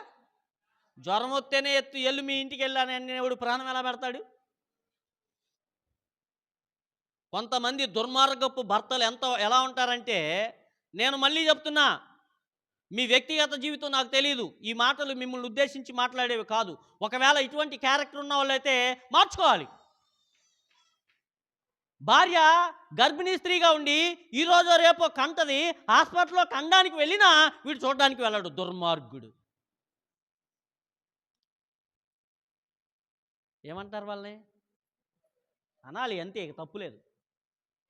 జ్వరం వస్తేనే ఎల్లు మీ ఇంటికి వెళ్ళానని ఎవడు ప్రాణం ఎలా పెడతాడు? కొంతమంది దుర్మార్గపు భర్తలు ఎలా ఉంటారంటే, నేను మళ్ళీ చెప్తున్నా, మీ వ్యక్తిగత జీవితం నాకు తెలియదు, ఈ మాటలు మిమ్మల్ని ఉద్దేశించి మాట్లాడేవి కాదు. ఒకవేళ ఇటువంటి క్యారెక్టర్ ఉన్న వాళ్ళైతే మార్చుకోవాలి. భార్య గర్భిణీ స్త్రీగా ఉండి ఈరోజు రేపో కంటది, హాస్పిటల్లో కండానికి వెళ్ళినా వీడు చూడడానికి వెళ్ళాడు, దుర్మార్గుడు. ఏమంటారు వాళ్ళని? అనాలి అంతే, తప్పులేదు.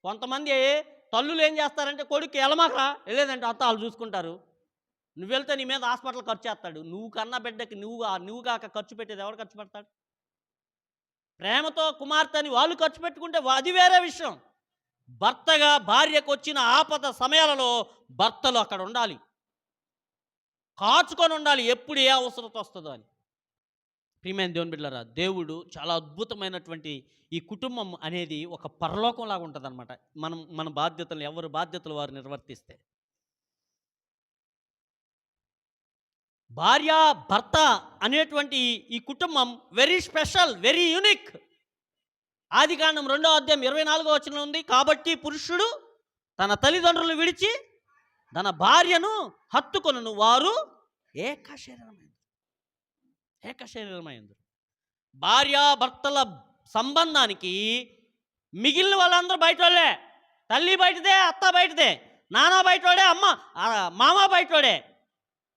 కొంతమంది తల్లులు ఏం చేస్తారంటే కొడుకు ఎలమాకరా వెళ్ళేదంటే అత్త వాళ్ళు చూసుకుంటారు, నువ్వు వెళ్తే నీ మీద హాస్పిటల్ ఖర్చు చేస్తాడు. నువ్వు కన్న బిడ్డకి నువ్వు కాక ఖర్చు పెట్టేది ఎవరు ఖర్చు పెడతాడు? ప్రేమతో కుమార్తెని వాళ్ళు ఖర్చు పెట్టుకుంటే అది వేరే విషయం. భర్తగా భార్యకు వచ్చిన ఆపద సమయాలలో భర్తలు అక్కడ ఉండాలి, కాచుకొని ఉండాలి, ఎప్పుడు ఏ అవసరత వస్తుందో అని. ప్రియమైన దేవుని బిడ్డలారా, దేవుడు చాలా అద్భుతమైనటువంటి ఈ కుటుంబం అనేది ఒక పరలోకంలాగా ఉంటుంది అనమాట. మన బాధ్యతలు ఎవరు బాధ్యతలు వారు నిర్వర్తిస్తే. భార్య భర్త అనేటువంటి ఈ కుటుంబం వెరీ స్పెషల్, వెరీ యూనిక్. ఆదికాండం 2వ అధ్యాయం 24వ వచనం ఉంది, కాబట్టి పురుషుడు తన తల్లిదండ్రులను విడిచి తన భార్యను హత్తుకొనును, వారు ఏక శరీరమైంది. ఏక శరీరమైంది. భార్యాభర్తల సంబంధానికి మిగిలిన వాళ్ళందరూ బయట వాళ్ళే. తల్లి బయటదే, అత్త బయటదే, నాన్న బయటవాడే, అమ్మ మామ బయటవాడే,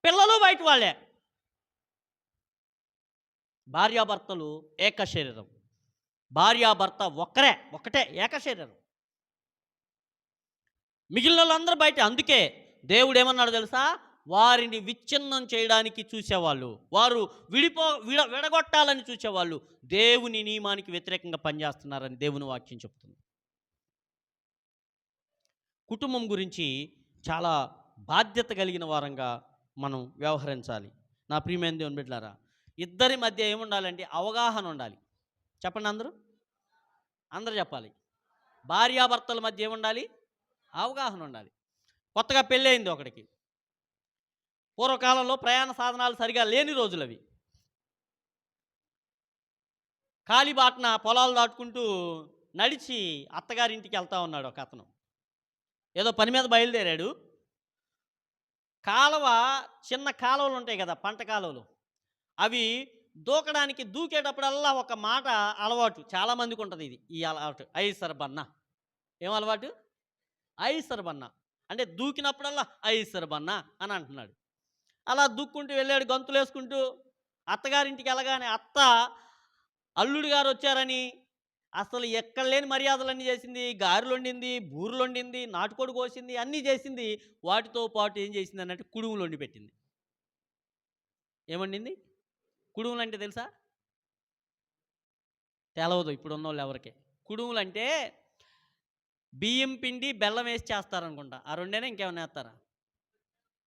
పిల్లలు బయట వాళ్ళే. భార్యాభర్తలు ఏక శరీరం. భార్యాభర్త ఒకటే ఏక శరీరం. మిగిలిన వాళ్ళందరూ బయట. అందుకే దేవుడు ఏమన్నాడు తెలుసా? వారిని విచ్ఛిన్నం చేయడానికి చూసేవాళ్ళు, వారు విడగొట్టాలని చూసేవాళ్ళు దేవుని నియమానికి వ్యతిరేకంగా పనిచేస్తున్నారని దేవుని వాక్యం చెప్తుంది. కుటుంబం గురించి చాలా బాధ్యత కలిగిన వారంగా మనం వ్యవహరించాలి. నా ప్రియమైన దేవుని బిడ్డలారా, ఇద్దరి మధ్య ఏముండాలంటే అవగాహన ఉండాలి. చెప్పండి అందరూ, అందరూ చెప్పాలి. భార్యాభర్తల మధ్య ఏముండాలి? అవగాహన ఉండాలి. కొత్తగా పెళ్ళి అయింది ఒకడికి. పూర్వకాలంలో ప్రయాణ సాధనాలు సరిగా లేని రోజులు అవి. కాలిబాటన పొలాలు దాటుకుంటూ నడిచి అత్తగారింటికి వెళ్తా ఉన్నాడు ఒక అతను. ఏదో పని మీద బయలుదేరాడు. కాలువ, చిన్న కాలువలు ఉంటాయి కదా, పంట కాలువలు, అవి దూకేటప్పుడల్లా ఒక మాట అలవాటు చాలామందికి ఉంటుంది. ఈ అలవాటు ఐసర్ బన్న. ఏం అలవాటు? ఐసర్ బన్న అంటే దూకినప్పుడల్లా ఐసర్ బన్న అని అంటున్నాడు. అలా దూక్కుంటూ వెళ్ళాడు, గంతులు వేసుకుంటూ. అత్తగారింటికి వెళ్ళగానే అత్త అల్లుడు గారు వచ్చారని అసలు ఎక్కడ లేని మర్యాదలన్నీ చేసింది. గారెలు వండింది, బూరెలు వండింది, నాటుకోడి కోసింది, అన్నీ చేసింది. వాటితో పాటు ఏం చేసింది అన్నట్టు కుడుములు వండి పెట్టింది. ఏమండింది? కుడుములు అంటే తెలుసా? తెలవదు ఇప్పుడున్న వాళ్ళు ఎవరికి. కుడుములు అంటే బియ్యం పిండి బెల్లం వేసి చేస్తారనుకుంటా. ఆ రెండేనా, ఇంకేమైనా వేస్తారా?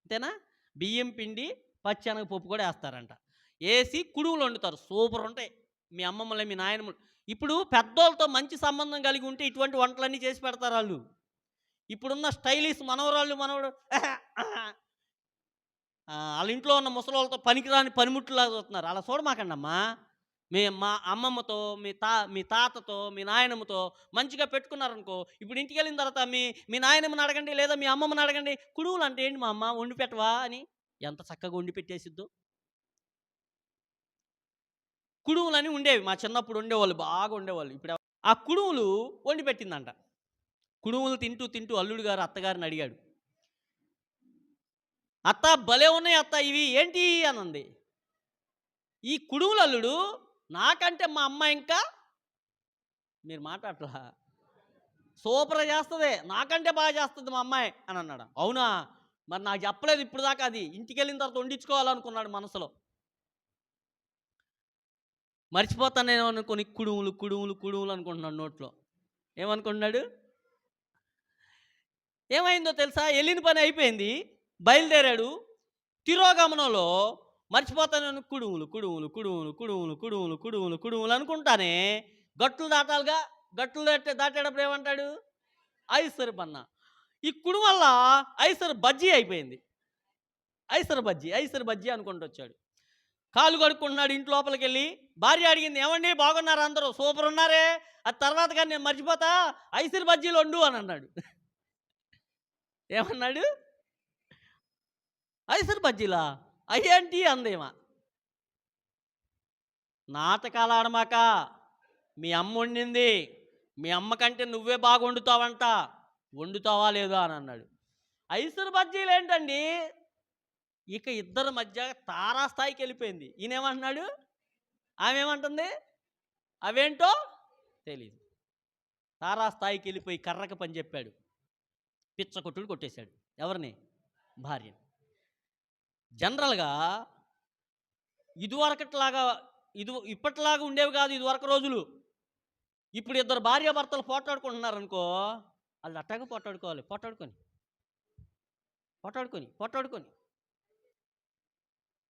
అంతేనా? బియ్యం పిండి పచ్చెనగ పప్పు కూడా వేస్తారంట. వేసి కుడుములు వండుతారు. సూపర్ ఉంటాయి. మీ అమ్మమ్మలే, మీ నాయనమ్మలు ఇప్పుడు పెద్దోళ్ళతో మంచి సంబంధం కలిగి ఉంటే ఇటువంటి వంటలన్నీ చేసి పెడతారు వాళ్ళు. ఇప్పుడున్న స్టైలిష్ మనవరాళ్ళు మనవడు వాళ్ళ ఇంట్లో ఉన్న ముసలోళ్ళతో పనికిరాని పనిముట్టులాగా చూస్తున్నారు. అలా చూడమాకండి అమ్మా. మా అమ్మమ్మతో, మీ తాతతో, మీ నాయనమ్మతో మంచిగా పెట్టుకున్నారనుకో, ఇప్పుడు ఇంటికి వెళ్ళిన తర్వాత మీ నాయనమ్మని అడగండి, లేదా మీ అమ్మమ్మని అడగండి, కుడుములు అంటే ఏంటి మా అమ్మ, వండి పెట్టవా అని ఎంత చక్కగా వండి పెట్టేసిద్దో. కుడుములని ఉండేవి, మా చిన్నప్పుడు ఉండేవాళ్ళు, బాగా ఉండేవాళ్ళు. ఇప్పుడు ఆ కుడుములు వండి పెట్టిందంట. కుడుములు తింటూ తింటూ అల్లుడు గారు అత్తగారిని అడిగాడు, అత్త భలే ఉన్నాయి అత్త ఇవి ఏంటి అని అంది. ఈ కుడుములు అల్లుడు నాకంటే మా అమ్మ ఇంకా, మీరు మాట్లాడలా, సూపర్గా చేస్తుంది, నాకంటే బాగా చేస్తుంది మా అమ్మాయి అని అన్నాడు. అవునా, మరి నాకు చెప్పలేదు ఇప్పుడు దాకా. అది ఇంటికి వెళ్ళిన తర్వాత వండించుకోవాలనుకున్నాడు మనసులో. మర్చిపోతానేమో అనుకుని కుడుములు కుడుములు కుడుములు అనుకుంటున్నాడు నోట్లో. ఏమనుకుంటున్నాడు? ఏమైందో తెలుసా? వెళ్ళిన పని అయిపోయింది, బయలుదేరాడు. తిరోగమనంలో మర్చిపోతానని కుడుములు కుడుములు కుడుములు కుడుములు కుడుములు కుడుములు కుడుములు అనుకుంటానే గట్లు దాటాలిగా. గట్లు దాటేటప్పుడు ఏమంటాడు? ఐసరు బన్న. ఈ కుడుము వల్ల ఐసరు బజ్జీ అయిపోయింది. ఐసరు బజ్జీ అనుకుంటూ వచ్చాడు. కాలు కడుక్కుంటున్నాడు ఇంటి లోపలికి వెళ్ళి. భార్య అడిగింది, ఏమండి బాగున్నారు అందరూ? సూపర్ ఉన్నారే, అది తర్వాత కానీ నేను మర్చిపోతా, ఐసరు బజ్జీలు వండు అని అన్నాడు. ఏమన్నాడు? ఐసరు బజ్జీలా అయ్యేంటి అందేమా. నాటకాలు ఆడమాక, మీ అమ్మ వండింది, మీ అమ్మ కంటే నువ్వే బాగా వండుతావంట, వండుతావా లేదా అని అన్నాడు. ఐసరు బజ్జీలు ఏంటండి? ఇక ఇద్దరి మధ్య తారాస్థాయికి వెళ్ళిపోయింది. ఈయనేమంటున్నాడు, ఆమె ఏమంటుంది, అవేంటో తెలీదు. తారాస్థాయికి వెళ్ళిపోయి కర్రక పని చెప్పాడు. పిచ్చ కొట్టుడు కొట్టేశాడు. ఎవరిని? భార్యని. జనరల్గా ఇప్పటిలాగా ఉండేవి కాదు ఇదివరకు రోజులు. ఇప్పుడు ఇద్దరు భార్యాభర్తలు పోట్లాడుకుంటున్నారనుకో, వాళ్ళు అట్టాగా పోట్లాడుకోవాలి. పోట్లాడుకొని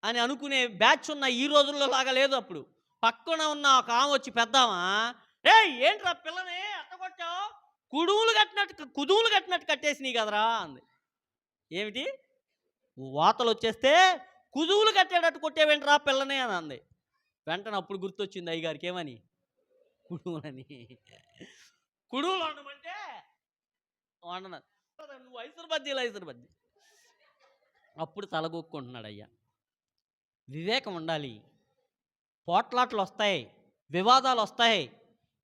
అని అనుకునే బ్యాచ్ ఉన్న ఈ రోజుల్లో లాగా లేదు. అప్పుడు పక్కన ఉన్న ఒక ఆమె వచ్చి, పెద్దామా, ఏంట్రా పిల్లని అట్టగొచ్చావు, కుదువులు కట్టినట్టు కట్టేసి నీ కదరా అంది. ఏమిటి? వాతలు వచ్చేస్తే కుదువులు కట్టేటట్టు కొట్టేవేంట్రా పిల్లని అని అంది. వెంటనే అప్పుడు గుర్తొచ్చింది అయ్యగారికి ఏమని? కుడుములని. కుడుములు వండమంటే వండను. నువ్వు ఐసురు బజ్జీలు, ఐసురు బజ్జీ. అప్పుడు తలగొక్కుంటున్నాడు అయ్యా. వివేకం ఉండాలి. పోట్లాట్లు వస్తాయి, వివాదాలు వస్తాయి.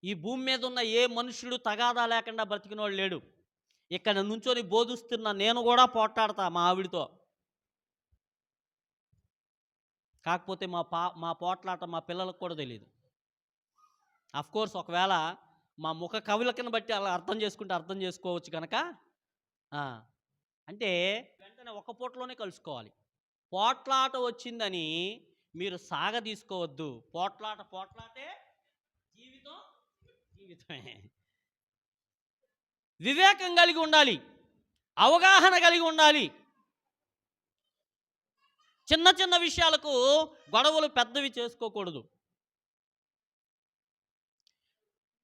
ఈ భూమి మీద ఉన్న ఏ మనుషుడు తగాదా లేకుండా బ్రతికినోడు లేడు. ఇక్కడ నుంచొని బోధిస్తున్న నేను కూడా పోట్లాడతా మా ఆవిడితో. కాకపోతే మా పోట్లాట మా పిల్లలకు కూడా తెలియదు. కోర్స్ ఒకవేళ మా ముఖ కవులకిని బట్టి అలా అర్థం చేసుకుంటే అర్థం చేసుకోవచ్చు కనుక అంటే వెంటనే ఒక పూటలోనే కలుసుకోవాలి. పోట్లాట వచ్చిందని మీరు సాగ తీసుకోవద్దు. పోట్లాటే జీవితమే. వివేకం కలిగి ఉండాలి, అవగాహన కలిగి ఉండాలి. చిన్న చిన్న విషయాలకు గొడవలు పెద్దవి చేసుకోకూడదు.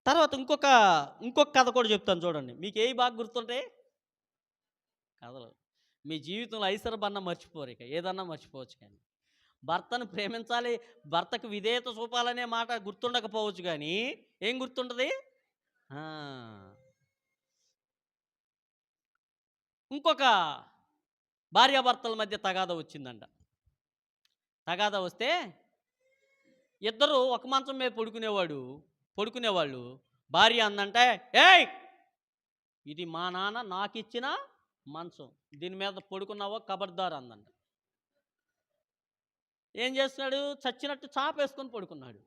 తర్వాత ఇంకొక కథ కూడా చెప్తాను చూడండి. మీకు ఏవి బాగా గుర్తుంటాయి కథలు? మీ జీవితంలో ఐసరబన్న మర్చిపోరు, ఇక ఏదన్నా మర్చిపోవచ్చు. కానీ భర్తను ప్రేమించాలి, భర్తకు విధేయత చూపాలనే మాట గుర్తుండకపోవచ్చు, కానీ ఏం గుర్తుంటుంది? ఇంకొక భార్యాభర్తల మధ్య తగాదా వచ్చిందంట. తగాదా వస్తే ఇద్దరు ఒక మంచం మీద పడుకునేవాళ్ళు. భార్య అందంటే, ఏయ్ ఇది మా నాన్న నాకు ఇచ్చిన మంచం, దీని మీద పడుకున్నావో ఖబర్దార్ అందంట. ఏం చేస్తున్నాడు? చచ్చినట్టు చాపేసుకొని పడుకున్నాడు.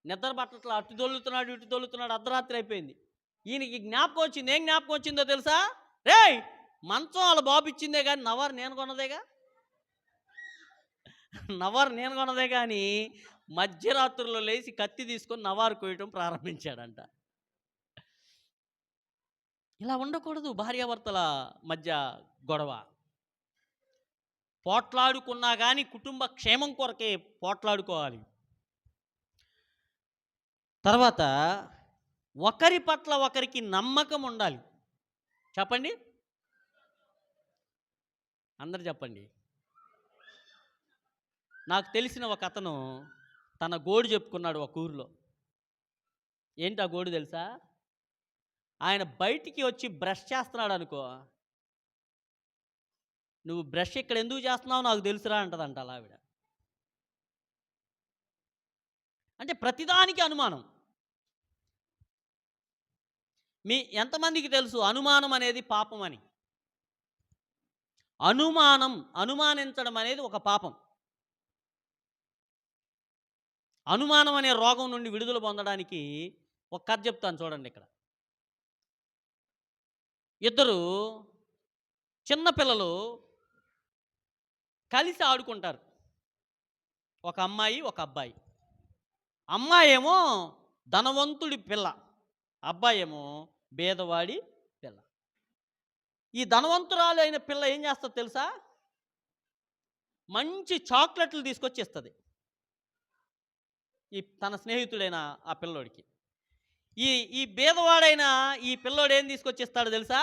నిద్ర పట్టట్లా, అటు దొల్లుతున్నాడు ఇటు దొల్లుతున్నాడు. అర్ధరాత్రి అయిపోయింది. ఈయనకి జ్ఞాపకం వచ్చింది. ఏం జ్ఞాపకం వచ్చిందో తెలుసా? రేయ్ మంచం వాళ్ళ బాబు ఇచ్చిందే కానీ నవర్ నేను కొన్నదే కానీ మధ్యరాత్రుల్లో లేచి కత్తి తీసుకొని నవారు కోయటం ప్రారంభించాడంట. ఇలా ఉండకూడదు భార్యాభర్తల మధ్య గొడవ. పోట్లాడుకున్నా కానీ కుటుంబ క్షేమం కొరకే పోట్లాడుకోవాలి. తర్వాత ఒకరి పట్ల ఒకరికి నమ్మకం ఉండాలి. చెప్పండి, అందరు చెప్పండి. నాకు తెలిసిన ఒక అతను తన గోడు చెప్పుకున్నాడు ఒక ఊరిలో. ఏంటి ఆ గోడు తెలుసా? ఆయన బయటికి వచ్చి బ్రష్ చేస్తున్నాడు అనుకో, నువ్వు బ్రష్ ఇక్కడ ఎందుకు చేస్తున్నావు నాకు తెలుసురా అంటదంట అలా ఆవిడ. అంటే ప్రతిదానికి అనుమానం. ఎంతమందికి తెలుసు అనుమానం అనేది పాపం అని? అనుమానించడం అనేది ఒక పాపం. అనుమానం అనే రోగం నుండి విడుదల పొందడానికి ఒక కథ చెప్తాను చూడండి. ఇక్కడ ఇద్దరు చిన్నపిల్లలు కలిసి ఆడుకుంటారు. ఒక అమ్మాయి ఒక అబ్బాయి. అమ్మాయి ఏమో ధనవంతుడి పిల్ల, అబ్బాయి ఏమో పేదవాడి పిల్ల. ఈ ధనవంతురాలు అయిన పిల్ల ఏం చేస్తుంది తెలుసా? మంచి చాక్లెట్లు తీసుకొచ్చి ఇస్తుంది తన స్నేహితుడైన ఆ పిల్లోడికి. ఈ బేదవాడైన ఈ పిల్లోడు ఏం తీసుకొచ్చిస్తాడు తెలుసా?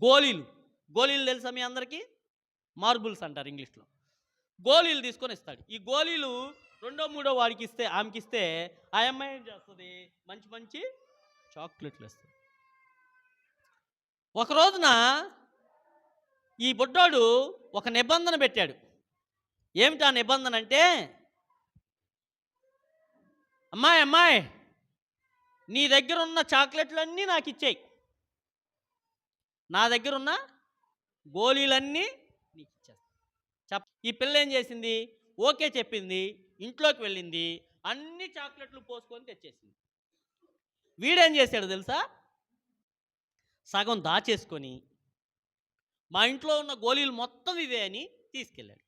గోళీలు తెలుసా మీ అందరికీ? మార్బుల్స్ అంటారు ఇంగ్లీష్లో. గోళీలు తీసుకొని ఇస్తాడు. ఈ గోళీలు రెండో మూడో వాడికి ఇస్తే, ఆమెకి ఇస్తే, ఆ అమ్మాయి ఏం చేస్తుంది? మంచి మంచి చాక్లెట్లు ఇస్తుంది. ఒక రోజున ఈ బుడ్డోడు ఒక నిబంధన పెట్టాడు. ఏమిటి ఆ నిబంధన అంటే, అమ్మాయి నీ దగ్గర ఉన్న చాక్లెట్లన్నీ నాకు ఇచ్చేయి, నా దగ్గర ఉన్న గోళీలన్నీ నీకు ఇచ్చేస్తా. ఈ పిల్ల ఏం చేసింది? ఓకే చెప్పింది. ఇంట్లోకి వెళ్ళింది, అన్ని చాక్లెట్లు పోసుకొని తెచ్చేసింది. వీడేం చేశాడు తెలుసా? సగం దాచేసుకొని మా ఇంట్లో ఉన్న గోళీలు మొత్తం ఇవే అని తీసుకెళ్ళాడు.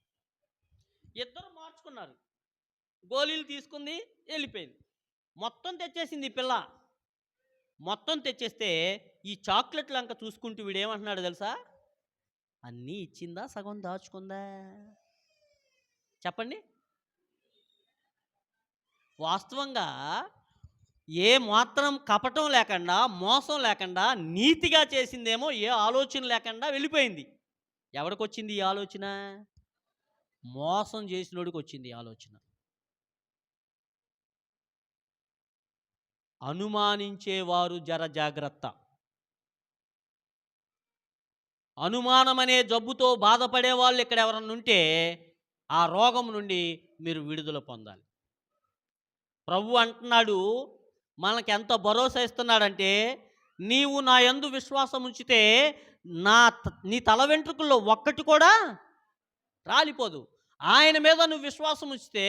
ఇద్దరు మార్చుకున్నారు. గోళీలు తీసుకుంది, వెళ్ళిపోయింది. మొత్తం తెచ్చేసింది పిల్ల. మొత్తం తెచ్చేస్తే ఈ చాక్లెట్లు అంక చూసుకుంటూ వీడేమంటున్నాడు తెలుసా? అన్నీ ఇచ్చిందా, సగం దాచుకుందా? చెప్పండి. వాస్తవంగా ఏ మాత్రం కపటం లేకుండా, మోసం లేకుండా, నీతిగా చేసిందేమో, ఏ ఆలోచన లేకుండా వెళ్ళిపోయింది. ఎవరికొచ్చింది ఈ ఆలోచన? మోసం చేసినోడికి వచ్చింది ఈ ఆలోచన. అనుమానించేవారు జర జాగ్రత్త. అనుమానమనే జబ్బుతో బాధపడే వాళ్ళు ఇక్కడ ఎవరన్నా ఉంటే ఆ రోగం నుండి మీరు విడుదల పొందాలి. ప్రభు అంటున్నాడు, మనకెంత భరోసా ఇస్తున్నాడంటే, నీవు నా యందు విశ్వాసం ఉంచితే నీ తల వెంట్రుకల్లో ఒక్కటి కూడా రాలిపోదు. ఆయన మీద నువ్వు విశ్వాసం ఉంచితే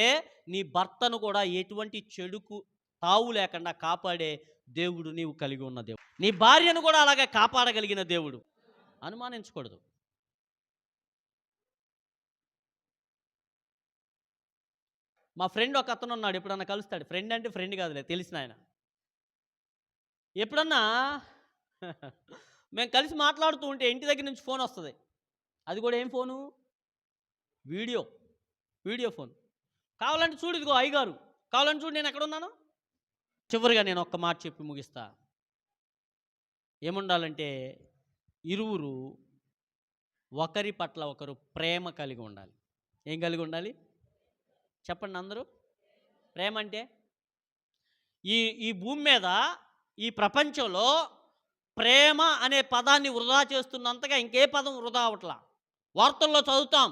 నీ భర్తను కూడా ఎటువంటి చెడుకు తావు లేకుండా కాపాడే దేవుడు నీవు కలిగి ఉన్న దేవుడు. నీ భార్యను కూడా అలాగే కాపాడగలిగిన దేవుడు. అనుమానించకూడదు. మా ఫ్రెండ్ ఒక అతను ఉన్నాడు, ఎప్పుడన్నా కలుస్తాడు. ఫ్రెండ్ అంటే ఫ్రెండ్ కాదులే, తెలిసిన ఆయన. ఎప్పుడన్నా మేము కలిసి మాట్లాడుతూ ఉంటే ఇంటి దగ్గర నుంచి ఫోన్ వస్తుంది. అది కూడా ఏం ఫోను? Video phone. కావాలంటే చూడు, ఇదిగో అయ్యగారు, కావాలంటే చూడు నేను ఎక్కడున్నాను. చివరిగా నేను ఒక్క మాట చెప్పి ముగిస్తా. ఏముండాలంటే ఇరువురు ఒకరి పట్ల ఒకరు ప్రేమ కలిగి ఉండాలి. ఏం కలిగి ఉండాలి చెప్పండి అందరూ? ప్రేమ అంటే ఈ ఈ భూమి మీద, ఈ ప్రపంచంలో ప్రేమ అనే పదాన్ని వృధా చేస్తున్నంతగా ఇంకే పదం వృధా అవట్లా. వార్తల్లో చదువుతాం,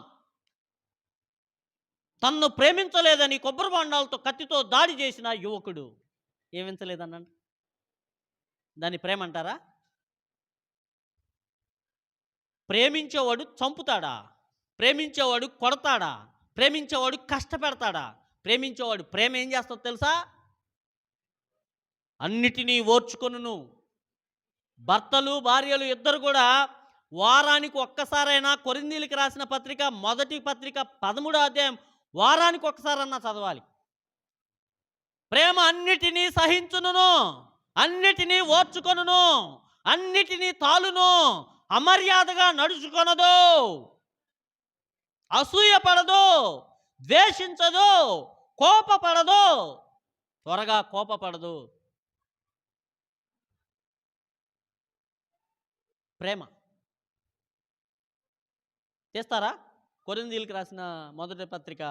తన్ను ప్రేమించలేదని కొబ్బరి బొండాలతో కత్తితో దాడి చేసిన యువకుడు. ఏమించలేదన్నాడు, దాన్ని ప్రేమ అంటారా? ప్రేమించేవాడు చంపుతాడా? ప్రేమించేవాడు కొడతాడా? ప్రేమించేవాడు కష్టపెడతాడా? ప్రేమించేవాడు ప్రేమ ఏం చేస్తాడో తెలుసా? అన్నిటినీ ఓర్చుకొనును. భర్తలు భార్యలు ఇద్దరు కూడా వారానికి ఒక్కసారైనా, కొరింథీయులకు రాసిన పత్రిక మొదటి పత్రిక 13వ అధ్యాయం వారానికి ఒక్కసారన్నా చదవాలి. ప్రేమ అన్నిటినీ సహించును, అన్నిటినీ ఓర్చుకొనును, అన్నిటినీ తాలును, అమర్యాదగా నడుచుకొనదు, అసూయపడదు, ద్వేషించదు, కోపపడదు, త్వరగా కోపపడదు. ప్రేమ చేస్తారా? కొరింథీయులకు రాసిన మొదటి పత్రిక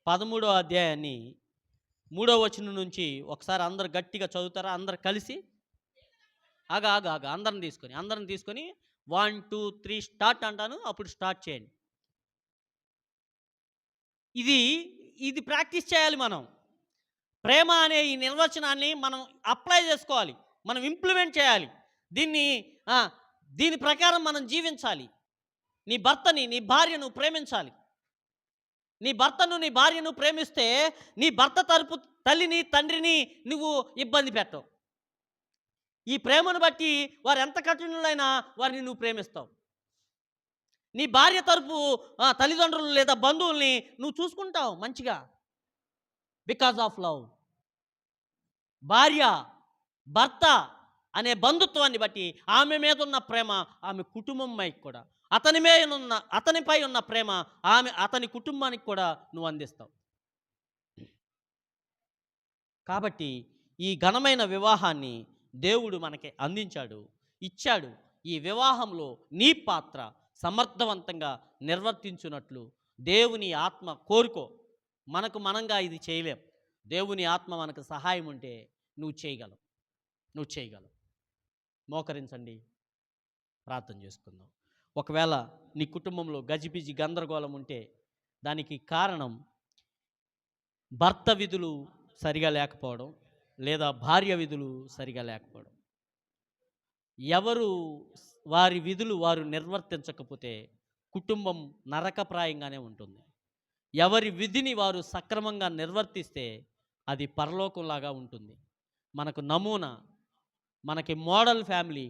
13వ అధ్యాయాన్ని 3వ వచనం నుంచి ఒకసారి అందరు గట్టిగా చదువుతారా? అందరు కలిసి ఆగా అందరిని తీసుకొని 1 2 3 స్టార్ట్ అంటాను, అప్పుడు స్టార్ట్ చేయండి. ఇది ప్రాక్టీస్ చేయాలి మనం. ప్రేమ అనే ఈ నిర్వచనాన్ని మనం అప్లై చేసుకోవాలి, మనం ఇంప్లిమెంట్ చేయాలి. దీని ప్రకారం మనం జీవించాలి. నీ భర్తని, నీ భార్యను ప్రేమించాలి. నీ భర్తను, నీ భార్యను ప్రేమిస్తే నీ భర్త తరపు తల్లిని, తండ్రిని నువ్వు ఇబ్బంది పెట్టవు. ఈ ప్రేమను బట్టి వారు ఎంత కఠినులైనా వారిని నువ్వు ప్రేమిస్తావు. నీ భార్య తరపు తల్లిదండ్రులు లేదా బంధువుల్ని నువ్వు చూసుకుంటావు మంచిగా, బికాజ్ ఆఫ్ లవ్. భార్య భర్త అనే బంధుత్వాన్ని బట్టి ఆమె మీద ఉన్న ప్రేమ ఆమె కుటుంబంపై కూడా, అతనిపై ఉన్న ప్రేమ అతని కుటుంబానికి కూడా నువ్వు అందిస్తావు. కాబట్టి ఈ ఘనమైన వివాహాన్ని దేవుడు మనకి అందించాడు, ఇచ్చాడు. ఈ వివాహంలో నీ పాత్ర సమర్థవంతంగా నిర్వర్తించున్నట్లు దేవుని ఆత్మ కోరుకో. మనంగా ఇది చేయలేం. దేవుని ఆత్మ మనకు సహాయం ఉంటే నువ్వు చేయగలవు. మోకరించండి, ప్రార్థన చేసుకుందాం. ఒకవేళ నీ కుటుంబంలో గజిబిజి గందరగోళం ఉంటే దానికి కారణం భర్త విధులు సరిగా లేకపోవడం, లేదా భార్య విధులు సరిగా లేకపోవడం. ఎవరు వారి విధులు వారు నిర్వర్తించకపోతే కుటుంబం నరకప్రాయంగానే ఉంటుంది. ఎవరి విధిని వారు సక్రమంగా నిర్వర్తిస్తే అది పరలోకంలాగా ఉంటుంది. మనకు నమూనా, మనకి మోడల్ ఫ్యామిలీ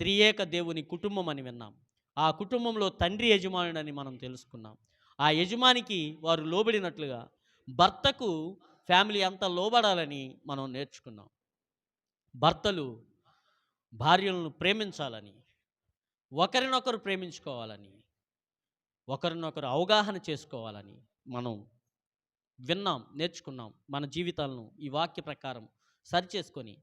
త్రియేక దేవుని కుటుంబం అని విన్నాం. ఆ కుటుంబంలో తండ్రి యజమానుడని మనం తెలుసుకున్నాం. ఆ యజమానికి వారు లోబడినట్లుగా భర్తకు ఫ్యామిలీ అంతా లోబడాలని మనం నేర్చుకున్నాం. భర్తలు భార్యలను ప్రేమించాలని, ఒకరినొకరు ప్రేమించుకోవాలని, ఒకరినొకరు అవగాహన చేసుకోవాలని మనం విన్నాం, నేర్చుకున్నాం. మన జీవితాలను ఈ వాక్య ప్రకారం సరిచేసుకొని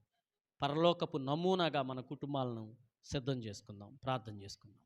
పరలోకపు నమూనాగా మన కుటుంబాలను సిద్ధం చేసుకుందాం. ప్రార్థన చేసుకుందాం.